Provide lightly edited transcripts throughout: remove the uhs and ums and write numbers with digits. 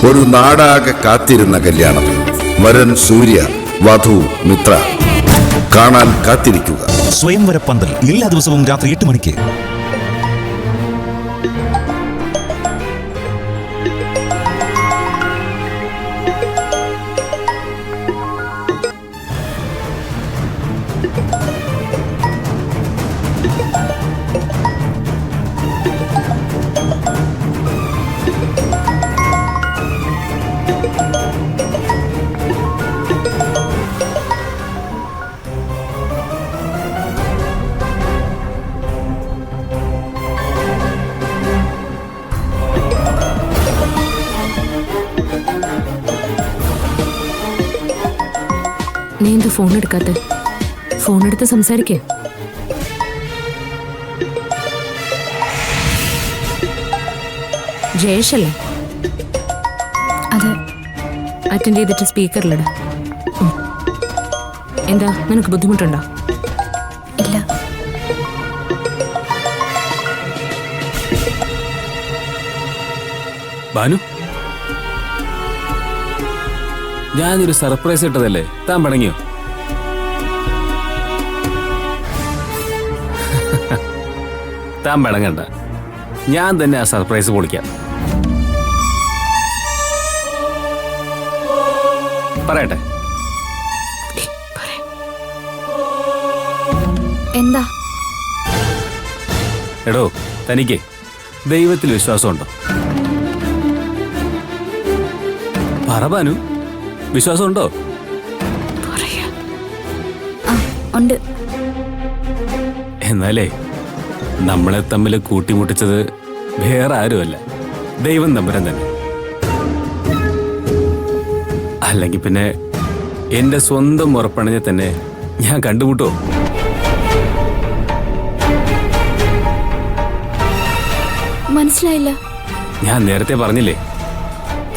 ഒരു നാടാകെ കാത്തിരുന്ന കല്യാണം. വരൻ സൂര്യ, വധു മിത്ര. കാണാൻ കാത്തിരിക്കുക. സ്വയംവര പന്തൽ എല്ലാ ദിവസവും രാത്രി 8 മണിക്ക്. നീ എന്ത് ഫോൺ എടുക്കാത്ത? ഫോൺ എടുത്ത് സംസാരിക്കേ. ജയേഷല്ലേ? അതെ. അറ്റൻഡ് ചെയ്തിട്ട് സ്പീക്കറിലിട. എന്താ, നിനക്ക് ബുദ്ധിമുട്ടുണ്ടോ? ഇല്ല. ബാനു, ഞാനൊരു സർപ്രൈസ് ഇട്ടതല്ലേ, താൻ പണങ്ങിയോ? താൻ പണങ്ങണ്ട, ഞാൻ തന്നെ ആ സർപ്രൈസ് പൊളിക്കാം. പറയട്ടെ? എന്താ? എടോ, തനിക്ക് ദൈവത്തിൽ വിശ്വാസമുണ്ടോ? പറ ബാനു, വിശ്വാസമുണ്ടോ? ഉണ്ട്. എന്നാലേ നമ്മളെ തമ്മിൽ കൂട്ടിമുട്ടിച്ചത് വേറെ ആരുമല്ല, ദൈവം തമ്പുരാൻ തന്നെ. അല്ലെങ്കിൽ പിന്നെ എന്റെ സ്വന്തം ഉറപ്പണഞ്ഞ തന്നെ ഞാൻ കണ്ടുമുട്ടോ? മനസ്സിലായില്ല. ഞാൻ നേരത്തെ പറഞ്ഞില്ലേ,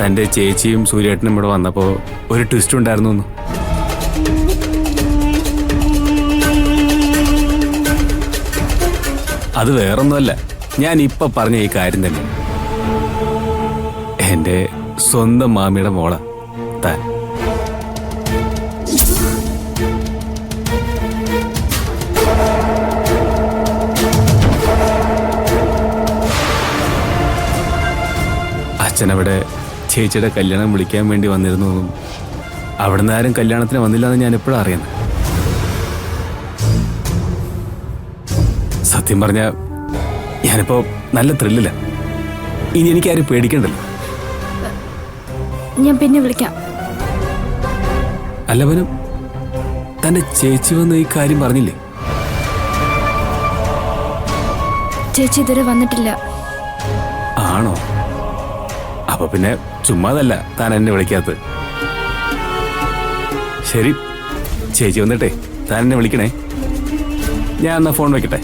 തന്റെ ചേച്ചിയും സൂര്യേട്ടനും ഇവിടെ വന്നപ്പോ ഒരു ട്വിസ്റ്റ് ഉണ്ടായിരുന്നു എന്ന്. അത് വേറൊന്നുമല്ല, ഞാൻ ഇപ്പൊ പറഞ്ഞ ഈ കാര്യം തന്നെ. എന്റെ സ്വന്തം മാമിയുടെ മോള താൻ. അച്ഛനവിടെ ചേച്ചിയുടെ കല്യാണം വിളിക്കാൻ വേണ്ടി വന്നിരുന്നു. അവിടെ നിന്ന് ആരും കല്യാണത്തിന് വന്നില്ല എന്ന് ഞാൻ എപ്പോഴും അറിയുന്നത്. സത്യം പറഞ്ഞ ഞാനിപ്പോ നല്ല ത്രില്ലില്ല. ഇനി എനിക്കാരും പേടിക്കണ്ടല്ലോ. ഞാൻ പിന്നെ വിളിക്കാം. അല്ലവനും തന്റെ ചേച്ചി വന്ന് ഈ കാര്യം പറഞ്ഞില്ലേ? ചേച്ചി ഇതുവരെ വന്നിട്ടില്ല. ആണോ? അപ്പൊ പിന്നെ ചുമ്മാതല്ല താൻ എന്നെ വിളിക്കാത്തത്. ശരി, ചേച്ചി വന്നിട്ടേ താൻ എന്നെ വിളിക്കണേ. ഞാൻ എന്നാ ഫോൺ വെക്കട്ടെ.